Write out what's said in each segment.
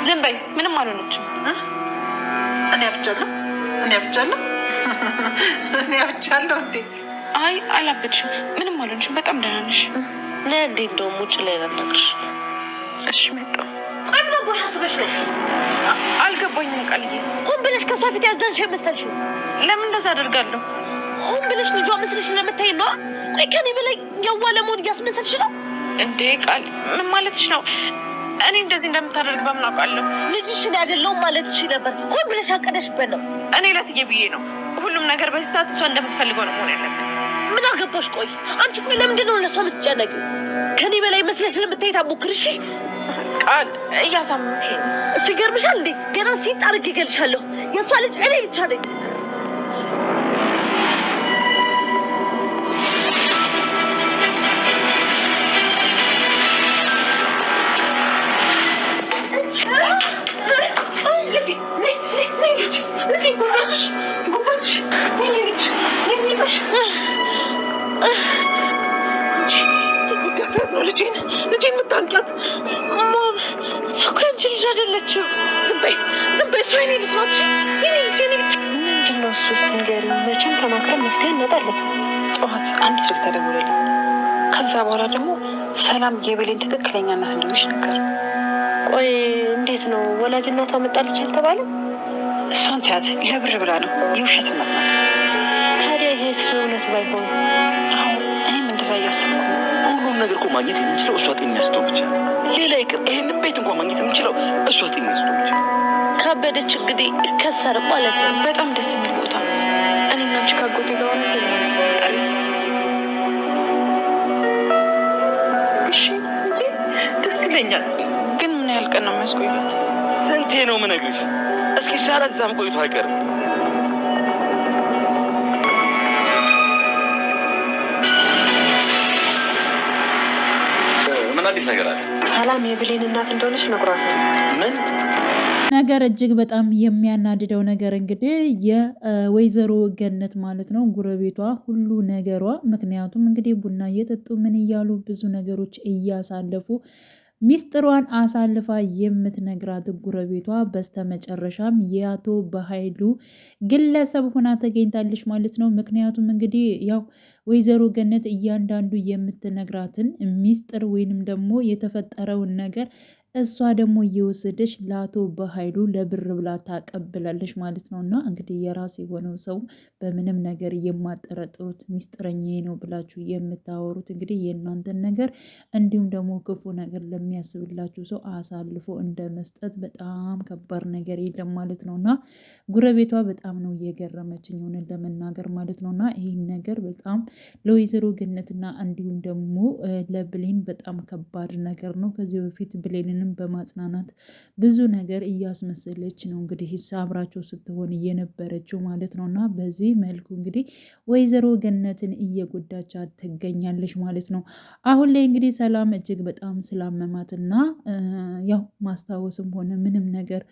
ዝም በይ፣ ምንም አልሆነችም። እኔ አብቻለሁ እንዴ? አይ አላበድሽም፣ ምንም አልሆነችም። በጣም ደህና ነሽ። እንዴ እንደውም ውጭ ላይ ነግርሽ። እሺ መጣሁ። ቆይ ምን አባሽ አስበሽ ነው? አልገባኝም ቃልዬ። ሆን ብለሽ ከሷ ፊት ያዘንሽ መሰልሽ? ለምን እንደዛ አደርጋለሁ? ሆን ብለሽ ልጇ መስለሽ ለምታይ ነው? ቆይ ከኔ በላይ የዋ ለመሆን እያስመሰልሽ ነው እንዴ? ቃል ምን ማለትሽ ነው? እኔ እንደዚህ እንደምታደርግ በምን አውቃለሁ? ልጅሽን አይደለሁም ማለት እሺ ነበር። ሆን ብለሽ አቀደሽበት ነው። እኔ ለትዬ ብዬ ነው። ሁሉም ነገር በዚህ ሰዓት እሷ እንደምትፈልገው ነው መሆን ያለበት። ምን አገባሽ? ቆይ አንቺ ቆይ ለምንድን ነው ለሷ የምትጨነቂው? ከኔ በላይ መስለሽ ለምታይ ታሞክር። እሺ ቃል እያሳመምሽ ነው። እሱ ይገርምሻል እንዴ? ገና ሲጣርግ ይገልሻለሁ። የእሷ ልጅ እኔ ብቻ ነኝ። ልጄን የምታንቂያት እሷ እኮ ያንቺ ልጅ አይደለችም። ዝም በይ እሷ የኔ ልጅ ናት። የኔ ልጅ የኔ ብቻ። ምንድን ነው እሱ? ንገሪ። መቼም ተማክረን መፍትሄ እንመጣለን። ጠዋት አንድ ስልክ ተደወለልኝ። ከዛ በኋላ ደግሞ ሰላም የብሌን ትክክለኛ እናት እንደሆነች ነገር። ቆይ እንዴት ነው ወላጅ እናቷ መጣለች አልተባለም? እሷን ተያት፣ ለብር ብላ ነው። የውሸት እናት ናት። ታዲያ ይሄስ እውነት ባይሆን? እኔም እንደዛ እያሰብኩ ነው። ሁሉም ነገር እኮ ማግኘት የምንችለው እሷ ጤና ስትሆን ብቻ። ሌላ ይቅር፣ ይህንን ቤት እንኳን ማግኘት የምንችለው እሷ ጤና ስትሆን ብቻ። ካበደች እንግዲህ ከሰር ማለት ነው። በጣም ደስ የሚል ቦታ። እኔ እና አንቺ ካጎቴ ጋር ሆነ ተዝናንተን እንመጣለን። እሺ ደስ ይለኛል። ግን ምን ያህል ቀን ነው የሚያስቆያት? ስንቴ ነው የምነግርሽ? እስኪ ሻላ እዛም ቆይቶ አይቀርም። ምን አዲስ ነገር አለ? ሰላም የብሌን እናት እንደሆነች ነግሯት ነው። ምን ነገር እጅግ በጣም የሚያናድደው ነገር እንግዲህ የወይዘሮ ገነት ማለት ነው ጉረቤቷ ሁሉ ነገሯ። ምክንያቱም እንግዲህ ቡና እየጠጡ ምን እያሉ ብዙ ነገሮች እያሳለፉ ሚስጥሯን አሳልፋ የምትነግራት ጉረቤቷ በስተመጨረሻም የአቶ በኃይሉ ግለሰብ ሆና ተገኝታለች ማለት ነው። ምክንያቱም እንግዲህ ያው ወይዘሮ ገነት እያንዳንዱ የምትነግራትን ሚስጥር ወይንም ደግሞ የተፈጠረውን ነገር እሷ ደግሞ እየወሰደች ለአቶ በኃይሉ ለብር ብላ ታቀብላለች ማለት ነው። እና እንግዲህ የራስ የሆነው ሰው በምንም ነገር የማጠረጥሩት ሚስጥረኛ ነው ብላችሁ የምታወሩት እንግዲህ የእናንተን ነገር እንዲሁም ደግሞ ክፉ ነገር ለሚያስብላችሁ ሰው አሳልፎ እንደ መስጠት በጣም ከባድ ነገር የለም ማለት ነው። እና ጉረቤቷ በጣም ነው እየገረመችኝ ሆነን ለመናገር ማለት ነው። እና ይህን ነገር በጣም ለወይዘሮ ገነትና እንዲሁም ደግሞ ለብሌን በጣም ከባድ ነገር ነው። ከዚህ በፊት ብሌንን በማጽናናት ብዙ ነገር እያስመሰለች ነው እንግዲህ አብራቸው ስትሆን እየነበረችው ማለት ነው። እና በዚህ መልኩ እንግዲህ ወይዘሮ ገነትን እየጎዳቻት ትገኛለች ማለት ነው። አሁን ላይ እንግዲህ ሰላም እጅግ በጣም ስላመማትና ያው ማስታወስም ሆነ ምንም ነገር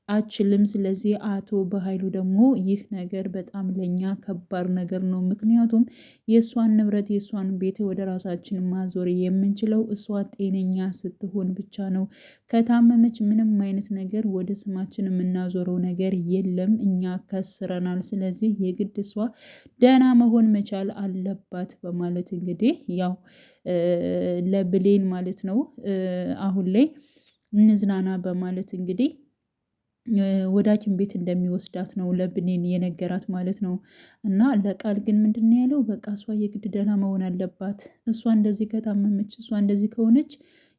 አችልም። ስለዚህ አቶ በኃይሉ ደግሞ ይህ ነገር በጣም ለኛ ከባድ ነገር ነው። ምክንያቱም የእሷን ንብረት የእሷን ቤት ወደ ራሳችን ማዞር የምንችለው እሷ ጤነኛ ስትሆን ብቻ ነው። ከታመመች ምንም አይነት ነገር ወደ ስማችን የምናዞረው ነገር የለም። እኛ ከስረናል። ስለዚህ የግድ እሷ ደህና መሆን መቻል አለባት በማለት እንግዲህ ያው ለብሌን ማለት ነው አሁን ላይ እንዝናና በማለት እንግዲህ ወደ ሐኪም ቤት እንደሚወስዳት ነው ለብሌን የነገራት ማለት ነው። እና ለቃል ግን ምንድን ነው ያለው? በቃ እሷ የግድ ደህና መሆን አለባት። እሷ እንደዚህ ከታመመች እሷ እንደዚህ ከሆነች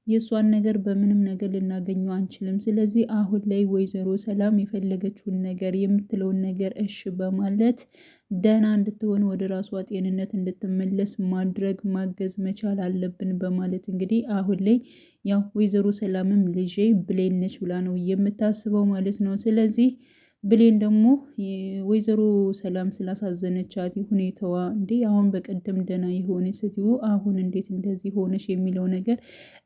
የእሷን ነገር በምንም ነገር ልናገኘው አንችልም። ስለዚህ አሁን ላይ ወይዘሮ ሰላም የፈለገችውን ነገር የምትለውን ነገር እሺ በማለት ደህና እንድትሆን ወደ ራሷ ጤንነት እንድትመለስ ማድረግ ማገዝ መቻል አለብን በማለት እንግዲህ አሁን ላይ ያው ወይዘሮ ሰላምም ልጄ ብሌን ነች ብላ ነው የምታስበው ማለት ነው። ስለዚህ ብሌን ደግሞ ወይዘሮ ሰላም ስላሳዘነቻት ሁኔታዋ እንዴ አሁን በቀደም ደህና የሆነ ስትዩ አሁን እንዴት እንደዚህ ሆነች የሚለው ነገር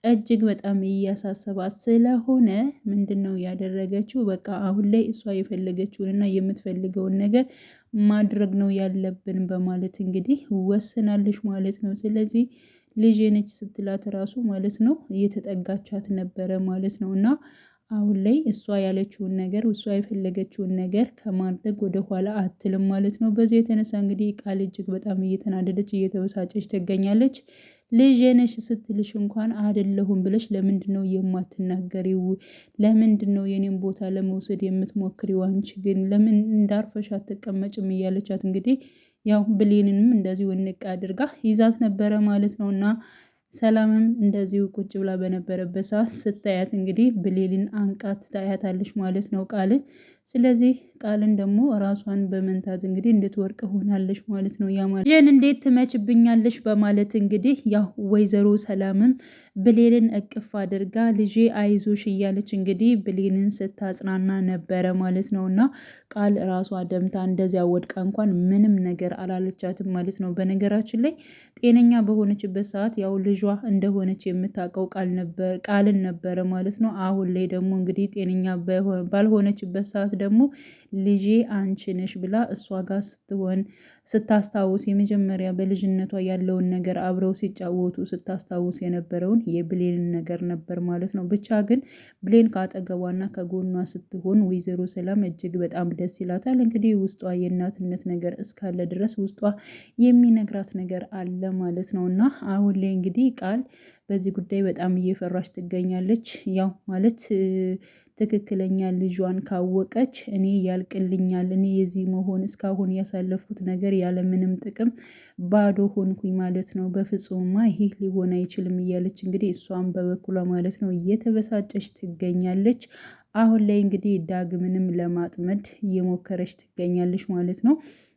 እጅግ በጣም እያሳሰባት ስለሆነ ምንድን ነው ያደረገችው? በቃ አሁን ላይ እሷ የፈለገችውንና የምትፈልገውን ነገር ማድረግ ነው ያለብን በማለት እንግዲህ ወስናለች ማለት ነው። ስለዚህ ልጄ ነች ስትላት ራሱ ማለት ነው እየተጠጋቻት ነበረ ማለት ነው። እና አሁን ላይ እሷ ያለችውን ነገር እሷ የፈለገችውን ነገር ከማድረግ ወደ ኋላ አትልም ማለት ነው። በዚህ የተነሳ እንግዲህ ቃል እጅግ በጣም እየተናደደች እየተበሳጨች ትገኛለች። ልጄ ነሽ ስትልሽ እንኳን አይደለሁም ብለሽ ለምንድን ነው የማትናገሪው? ለምንድን ነው የኔን ቦታ ለመውሰድ የምትሞክሪው? አንቺ ግን ለምን እንዳርፈሽ አትቀመጭም? እያለቻት እንግዲህ ያው ብሌንንም እንደዚሁ እንቅ አድርጋ ይዛት ነበረ ማለት ነው። እና ሰላምም እንደዚሁ ቁጭ ብላ በነበረበት ሰዓት ስታያት እንግዲህ ብሌልን አንቃት ታያታለች ማለት ነው ቃልን። ስለዚህ ቃልን ደግሞ ራሷን በመንታት እንግዲህ እንድትወርቅ ሆናለች ማለት ነው። ያ ማለት ልጄን እንዴት ትመችብኛለች በማለት እንግዲህ ያው ወይዘሮ ሰላምም ብሌልን እቅፍ አድርጋ ልጄ አይዞሽ እያለች እንግዲህ ብሌንን ስታጽናና ነበረ ማለት ነው። እና ቃል ራሷ ደምታ እንደዚያ ወድቃ እንኳን ምንም ነገር አላለቻትም ማለት ነው። በነገራችን ላይ ጤነኛ በሆነችበት ሰዓት ያው ልጇ እንደሆነች የምታውቀው ቃልን ነበረ ማለት ነው። አሁን ላይ ደግሞ እንግዲህ ጤነኛ ባልሆነችበት ሰዓት ደግሞ ልጄ አንቺ ነሽ ብላ እሷ ጋር ስታስታውስ የመጀመሪያ በልጅነቷ ያለውን ነገር አብረው ሲጫወቱ ስታስታውስ የነበረውን የብሌንን ነገር ነበር ማለት ነው። ብቻ ግን ብሌን ከአጠገቧና ከጎኗ ስትሆን ወይዘሮ ሰላም እጅግ በጣም ደስ ይላታል። እንግዲህ ውስጧ የእናትነት ነገር እስካለ ድረስ ውስጧ የሚነግራት ነገር አለ ማለት ነው። እና አሁን ላይ እንግዲህ ቃል በዚህ ጉዳይ በጣም እየፈራች ትገኛለች። ያው ማለት ትክክለኛ ልጇን ካወቀች እኔ ያልቅልኛል፣ እኔ የዚህ መሆን እስካሁን ያሳለፍኩት ነገር ያለምንም ጥቅም ባዶ ሆንኩኝ ማለት ነው፣ በፍጹምማ ይህ ሊሆን አይችልም እያለች እንግዲህ እሷም በበኩሏ ማለት ነው እየተበሳጨች ትገኛለች። አሁን ላይ እንግዲህ ዳግምንም ለማጥመድ እየሞከረች ትገኛለች ማለት ነው።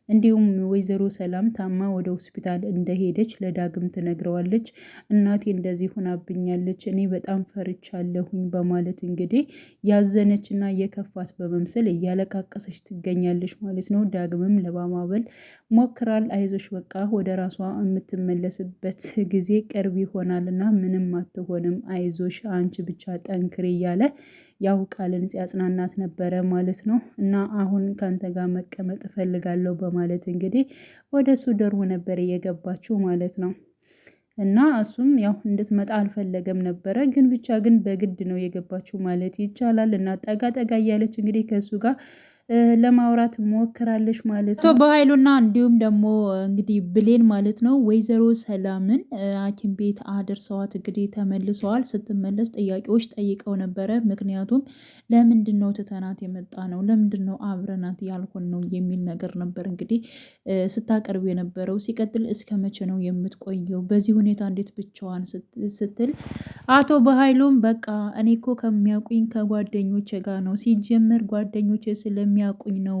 እንዲሁም ወይዘሮ ሰላም ታማ ወደ ሆስፒታል እንደሄደች ለዳግም ትነግረዋለች። እናቴ እንደዚህ ሆናብኛለች፣ እኔ በጣም ፈርቻለሁኝ በማለት እንግዲህ ያዘነች እና የከፋት በመምሰል እያለቃቀሰች ትገኛለች ማለት ነው። ዳግምም ለማባበል ሞክራል። አይዞሽ በቃ ወደ ራሷ የምትመለስበት ጊዜ ቅርብ ይሆናል እና ምንም አትሆንም፣ አይዞሽ አንቺ ብቻ ጠንክሪ እያለ ያው ቃልን ሲያጽናናት ነበረ ማለት ነው። እና አሁን ከአንተ ጋር መቀመጥ እፈልጋለሁ በማለት እንግዲህ ወደ እሱ ደርቦ ነበር የገባችው ማለት ነው። እና እሱም ያው እንድትመጣ አልፈለገም ነበረ፣ ግን ብቻ ግን በግድ ነው የገባችው ማለት ይቻላል። እና ጠጋ ጠጋ እያለች እንግዲህ ከእሱ ጋር ለማውራት ሞክራለች ማለት ነው። በኃይሉና እንዲሁም ደግሞ እንግዲህ ብሌን ማለት ነው ወይዘሮ ሰላምን ሐኪም ቤት አድርሰዋት እንግዲህ ተመልሰዋል። ስትመለስ ጥያቄዎች ጠይቀው ነበረ። ምክንያቱም ለምንድን ነው ትተናት የመጣ ነው፣ ለምንድን ነው አብረናት ያልሆን ነው የሚል ነገር ነበር እንግዲህ ስታቀርብ የነበረው። ሲቀጥል እስከ መቼ ነው የምትቆየው በዚህ ሁኔታ እንዴት ብቻዋን ስትል አቶ በኃይሉም በቃ እኔ እኮ ከሚያውቁኝ ከጓደኞቼ ጋር ነው፣ ሲጀመር ጓደኞቼ ስለሚያውቁኝ ነው፣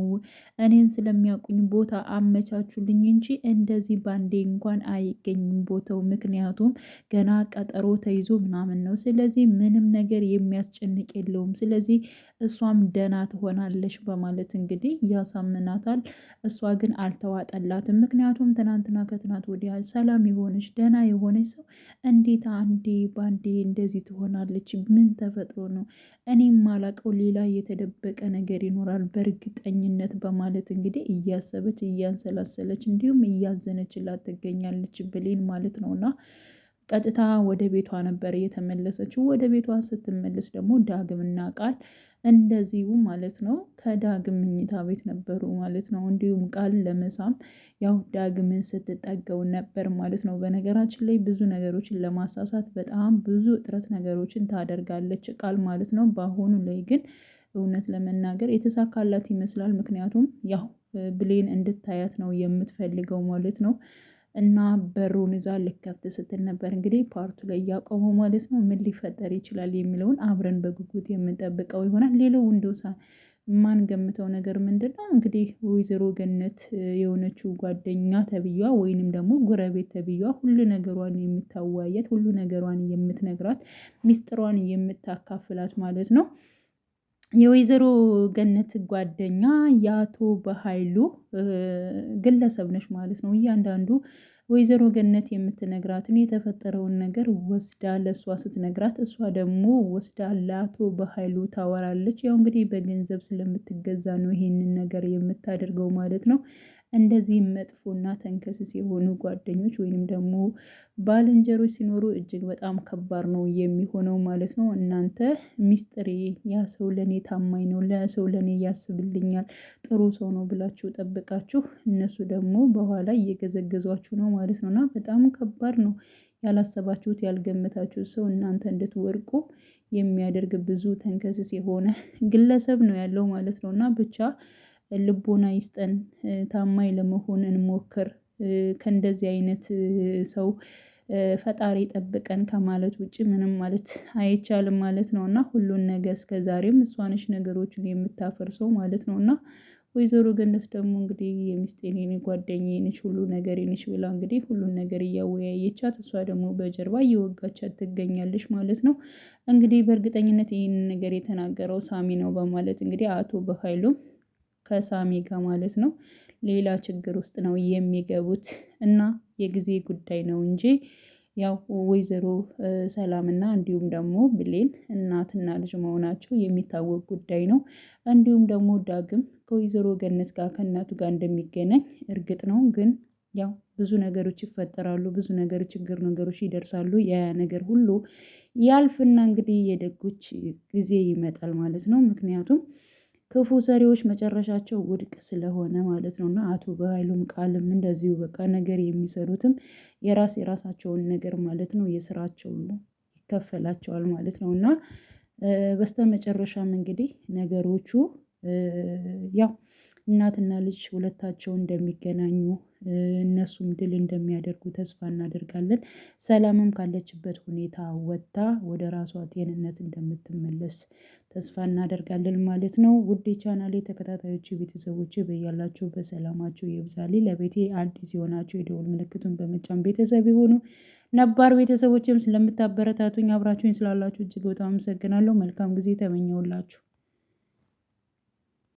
እኔን ስለሚያውቁኝ ቦታ አመቻቹልኝ እንጂ እንደዚህ ባንዴ እንኳን አይገኝም ቦታው፣ ምክንያቱም ገና ቀጠሮ ተይዞ ምናምን ነው። ስለዚህ ምንም ነገር የሚያስጨንቅ የለውም። ስለዚህ እሷም ደህና ትሆናለች በማለት እንግዲህ ያሳምናታል። እሷ ግን አልተዋጠላትም። ምክንያቱም ትናንትና ከትናንት ወዲያ ሰላም የሆነች ደህና የሆነች ሰው እንዴት አንዴ ባንዴ እንደዚህ ትሆናለች? ምን ተፈጥሮ ነው? እኔም ማላቀው ሌላ የተደበቀ ነገር ይኖራል በእርግጠኝነት በማለት እንግዲህ እያሰበች እያንሰላሰለች እንዲሁም እያዘነችላት ትገኛለች ብሌን ማለት ነውና ቀጥታ ወደ ቤቷ ነበር የተመለሰችው። ወደ ቤቷ ስትመለስ ደግሞ ዳግምና ቃል እንደዚሁ ማለት ነው ከዳግም መኝታ ቤት ነበሩ ማለት ነው። እንዲሁም ቃል ለመሳም ያው ዳግምን ስትጠገው ነበር ማለት ነው። በነገራችን ላይ ብዙ ነገሮችን ለማሳሳት በጣም ብዙ ጥረት ነገሮችን ታደርጋለች ቃል ማለት ነው። በአሁኑ ላይ ግን እውነት ለመናገር የተሳካላት ይመስላል። ምክንያቱም ያው ብሌን እንድታያት ነው የምትፈልገው ማለት ነው። እና በሩን ይዛ ልከፍት ስትል ነበር እንግዲህ ፓርቱ ላይ እያቆመው ማለት ነው። ምን ሊፈጠር ይችላል የሚለውን አብረን በጉጉት የምንጠብቀው ይሆናል። ሌላው እንደውሳ የማንገምተው ነገር ምንድን ነው እንግዲህ ወይዘሮ ገነት የሆነችው ጓደኛ ተብያዋ ወይንም ደግሞ ጎረቤት ተብያዋ ሁሉ ነገሯን የምታወያያት ሁሉ ነገሯን የምትነግራት ሚስጥሯን የምታካፍላት ማለት ነው የወይዘሮ ገነት ጓደኛ የአቶ በኃይሉ ግለሰብ ነች ማለት ነው። እያንዳንዱ ወይዘሮ ገነት የምትነግራትን የተፈጠረውን ነገር ወስዳ ለእሷ ስትነግራት እሷ ደግሞ ወስዳ ለአቶ በኃይሉ ታወራለች። ያው እንግዲህ በገንዘብ ስለምትገዛ ነው ይሄንን ነገር የምታደርገው ማለት ነው። እንደዚህ መጥፎና ተንከስስ የሆኑ ጓደኞች ወይንም ደግሞ ባልንጀሮች ሲኖሩ እጅግ በጣም ከባድ ነው የሚሆነው ማለት ነው። እናንተ ሚስጥሬ፣ ያ ሰው ለእኔ ታማኝ ነው፣ ለሰው ለእኔ ያስብልኛል፣ ጥሩ ሰው ነው ብላችሁ ጠብቃችሁ እነሱ ደግሞ በኋላ እየገዘገዟችሁ ነው ማለት ነው እና በጣም ከባድ ነው። ያላሰባችሁት ያልገመታችሁት ሰው እናንተ እንድትወርቁ የሚያደርግ ብዙ ተንከስስ የሆነ ግለሰብ ነው ያለው ማለት ነው እና ብቻ ልቦና ይስጠን፣ ታማኝ ለመሆን እንሞክር። ከእንደዚህ አይነት ሰው ፈጣሪ ጠብቀን ከማለት ውጭ ምንም ማለት አይቻልም ማለት ነው እና ሁሉን ነገር እስከ ዛሬም እሷ ነች ነገሮችን የምታፈርሰው ማለት ነው እና ወይዘሮ ገነት ደግሞ እንግዲህ የሚስቴን ጓደኛዬ ነች ሁሉ ነገር ነች ብላ እንግዲህ ሁሉን ነገር እያወያየቻት እሷ ደግሞ በጀርባ እየወጋቻት ትገኛለች ማለት ነው። እንግዲህ በእርግጠኝነት ይህንን ነገር የተናገረው ሳሚ ነው በማለት እንግዲህ አቶ በኃይሉ ከሳሚ ጋር ማለት ነው ሌላ ችግር ውስጥ ነው የሚገቡት እና የጊዜ ጉዳይ ነው እንጂ ያው ወይዘሮ ሰላምና እንዲሁም ደግሞ ብሌን እናትና ልጅ መሆናቸው የሚታወቅ ጉዳይ ነው። እንዲሁም ደግሞ ዳግም ከወይዘሮ ገነት ጋር ከእናቱ ጋር እንደሚገናኝ እርግጥ ነው። ግን ያው ብዙ ነገሮች ይፈጠራሉ፣ ብዙ ነገር ችግር ነገሮች ይደርሳሉ። ያ ነገር ሁሉ ያልፍና እንግዲህ የደጎች ጊዜ ይመጣል ማለት ነው። ምክንያቱም ክፉ ሰሪዎች መጨረሻቸው ውድቅ ስለሆነ ማለት ነው እና አቶ በኃይሉም ቃልም እንደዚሁ በቃ ነገር የሚሰሩትም የራሳቸውን ነገር ማለት ነው የስራቸው ይከፈላቸዋል ማለት ነው እና በስተመጨረሻም እንግዲህ ነገሮቹ ያው እናትና ልጅ ሁለታቸው እንደሚገናኙ እነሱም ድል እንደሚያደርጉ ተስፋ እናደርጋለን። ሰላምም ካለችበት ሁኔታ ወጥታ ወደ ራሷ ጤንነት እንደምትመለስ ተስፋ እናደርጋለን ማለት ነው። ውድ ቻናሌ ተከታታዮች ቤተሰቦች በያላችሁ በሰላማችሁ ይብዛልኝ። ለቤቴ አዲስ የሆናችሁ የደወል ምልክቱን በመጫን ቤተሰብ የሆኑ ነባር ቤተሰቦችም ስለምታበረታቱኝ አብራችሁኝ ስላላችሁ እጅግ በጣም አመሰግናለሁ። መልካም ጊዜ ተመኘውላችሁ።